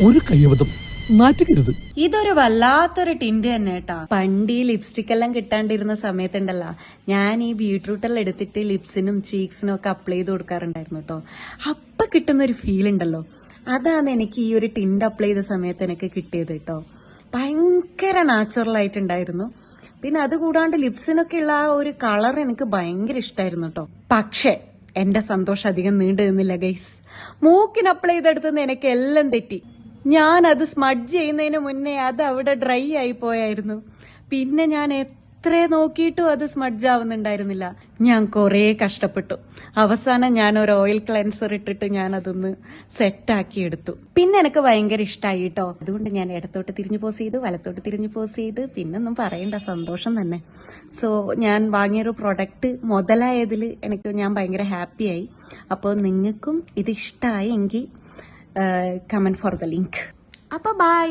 ഒരു കയ്യബദ്ധം നാറ്റിക്കരുത്. ഇതൊരു വല്ലാത്തൊരു ടിന്റ് തന്നെ കേട്ടാ. പണ്ട് ഈ ലിപ്സ്റ്റിക് എല്ലാം കിട്ടാണ്ടിരുന്ന സമയത്തുണ്ടല്ലോ, ഞാൻ ഈ ബീട്രൂട്ടെല്ലാം എടുത്തിട്ട് ലിപ്സിനും ചീക്സിനും ഒക്കെ അപ്ലൈ ചെയ്ത് കൊടുക്കാറുണ്ടായിരുന്നു കേട്ടോ. അപ്പൊ കിട്ടുന്ന ഒരു ഫീൽ ഉണ്ടല്ലോ, അതാണ് എനിക്ക് ഈ ഒരു ടിന്റ് അപ്ലൈ ചെയ്ത സമയത്ത് എനിക്ക് കിട്ടിയത് കേട്ടോ. ഭയങ്കര നാച്ചുറൽ ആയിട്ടുണ്ടായിരുന്നു. പിന്നെ അത് കൂടാണ്ട് ലിപ്സിനൊക്കെ ഉള്ള ആ ഒരു കളർ എനിക്ക് ഭയങ്കര ഇഷ്ടമായിരുന്നു കേട്ടോ. പക്ഷെ എന്റെ സന്തോഷം അധികം നീണ്ടു നിന്നില്ല ഗൈസ്. മൂക്കിന് അപ്ലൈ ചെയ്തെടുത്തുനിന്ന് എനിക്ക് എല്ലാം തെറ്റി. ഞാൻ അത് സ്മഡ്ജ് ചെയ്യുന്നതിന് മുന്നേ അത് അവിടെ ഡ്രൈ ആയി പോയായിരുന്നു. പിന്നെ ഞാൻ എത്ര നോക്കിയിട്ടും അത് സ്മഡ്ജ് ആവുന്നുണ്ടായിരുന്നില്ല. ഞാൻ കുറേ കഷ്ടപ്പെട്ടു. അവസാനം ഞാൻ ഒരു ഓയിൽ ക്ലെൻസർ ഇട്ടിട്ട് ഞാൻ അതൊന്ന് സെറ്റാക്കി എടുത്തു. പിന്നെ എനിക്ക് ഭയങ്കര ഇഷ്ടമായി കേട്ടോ. അതുകൊണ്ട് ഞാൻ ഇടത്തോട്ട് തിരിഞ്ഞു പോസ് ചെയ്തു, വലത്തോട്ട് തിരിഞ്ഞു പോസ് ചെയ്ത്, പിന്നൊന്നും പറയണ്ട, സന്തോഷം തന്നെ. സോ ഞാൻ വാങ്ങിയൊരു പ്രൊഡക്റ്റ് മുതലായതിൽ ഞാൻ ഭയങ്കര ഹാപ്പിയായി. അപ്പോൾ നിങ്ങൾക്കും ഇത് ഇഷ്ടമായി എങ്കിൽ കമന്റ് ഫോർ ദ ലിങ്ക്. അപ്പോൾ ബൈ.